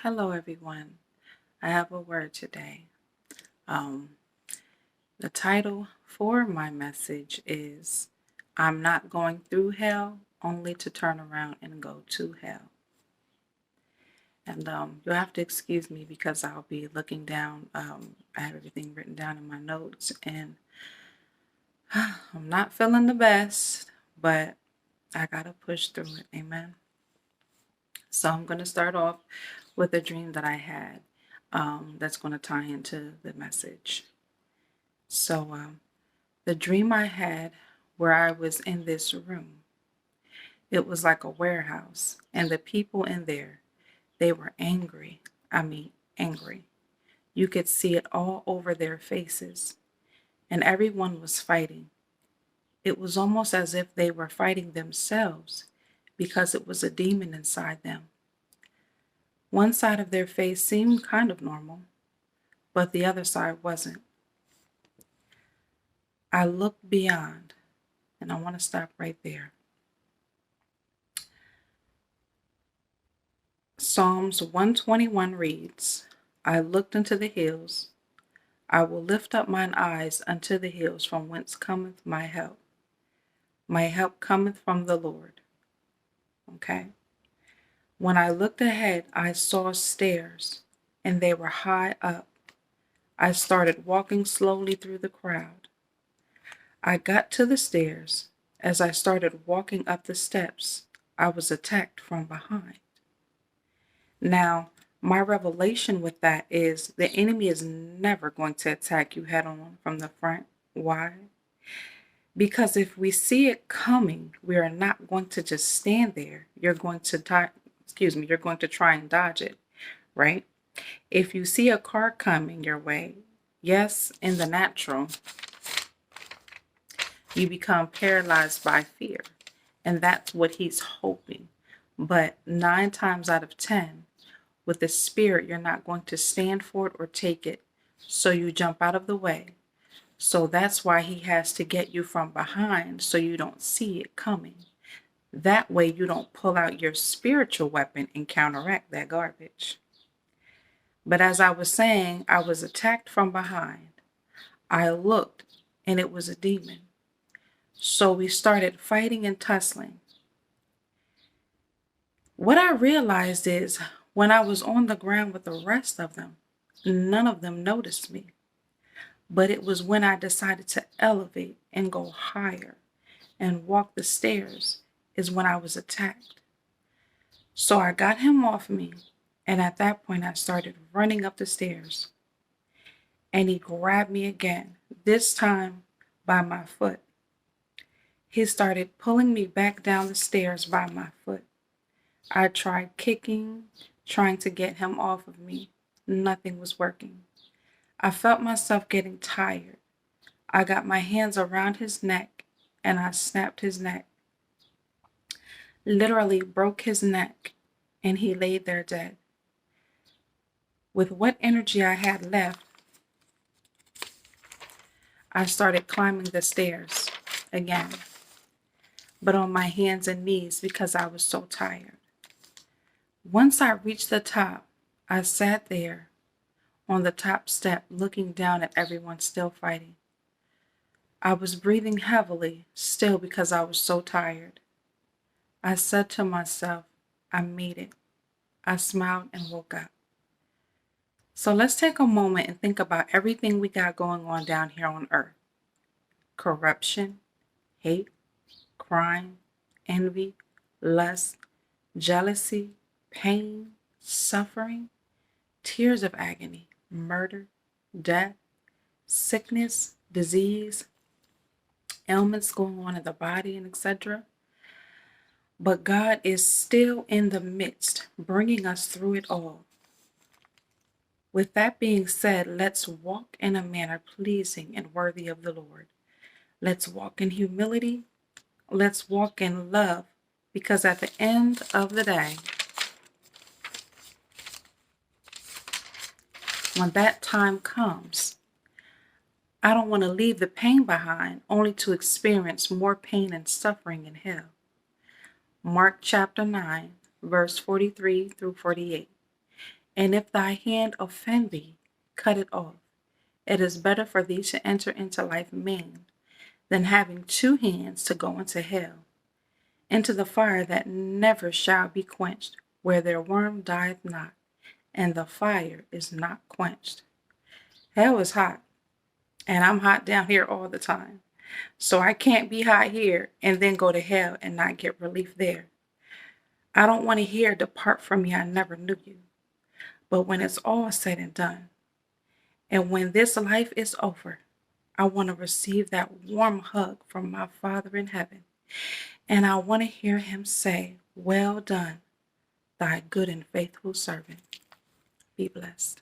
Hello, everyone. I have a word today. Um, the title for my message is I'm Not Going Through Hell, Only to Turn Around and Go to Hell. And you'll have to excuse me because I'll be looking down. I have everything written down in my notes, and I'm not feeling the best, but I got to push through it. Amen. So I'm going to start off with a dream that I had that's going to tie into the message. So, the dream I had where I was in this room, it was like a warehouse, and the people in there, they were angry. I mean, angry. You could see it all over their faces, and everyone was fighting. It was almost as if they were fighting themselves because it was a demon inside them. One side of their face seemed kind of normal, but the other side wasn't. I looked beyond, and I want to stop right there. Psalms 121 reads, I looked into the hills. I will lift up mine eyes unto the hills from whence cometh my help. My help cometh from the Lord. Okay. When I looked ahead, I saw stairs, and they were high up. I started walking slowly through the crowd. I got to the stairs. As I started walking up the steps, I was attacked from behind. Now, my revelation with that is the enemy is never going to attack you head on from the front. Why? Because if we see it coming, we are not going to just stand there. You're going to you're going to try and dodge it, right? If you see a car coming your way, yes, in the natural, you become paralyzed by fear. And that's what he's hoping. But 9 times out of 10, with the spirit, you're not going to stand for it or take it. So you jump out of the way. So that's why he has to get you from behind so you don't see it coming. That way you don't pull out your spiritual weapon and counteract that garbage. But as I was saying, I was attacked from behind. I looked and it was a demon. So we started fighting and tussling. What I realized is when I was on the ground with the rest of them, none of them noticed me. But it was when I decided to elevate and go higher and walk the stairs is when I was attacked. So I got him off me, and at that point I started running up the stairs. And he grabbed me again, this time by my foot. He started pulling me back down the stairs by my foot. I tried kicking, trying to get him off of me. Nothing was working. I felt myself getting tired. I got my hands around his neck and I snapped his neck. Literally broke his neck, and he laid there dead. With what energy I had left, I started climbing the stairs again, but on my hands and knees because I was so tired. Once I reached the top, I sat there on the top step looking down at everyone still fighting. I was breathing heavily still because I was so tired. I said to myself, I made it. I smiled and woke up. So let's take a moment and think about everything we got going on down here on earth. Corruption, hate, crime, envy, lust, jealousy, pain, suffering, tears of agony, murder, death, sickness, disease, ailments going on in the body, and etc. But God is still in the midst, bringing us through it all. With that being said, let's walk in a manner pleasing and worthy of the Lord. Let's walk in humility. Let's walk in love, because at the end of the day, when that time comes, I don't want to leave the pain behind only to experience more pain and suffering in hell. Mark chapter 9, verse 43 through 48. And if thy hand offend thee, cut it off. It is better for thee to enter into life maimed than having two hands to go into hell, into the fire that never shall be quenched, where their worm dieth not, and the fire is not quenched. Hell is hot, and I'm hot down here all the time. So I can't be hot here and then go to hell and not get relief there. I don't want to hear, depart from me, I never knew you. But when it's all said and done, and when this life is over, I want to receive that warm hug from my Father in heaven. And I want to hear him say, well done, thy good and faithful servant. Be blessed.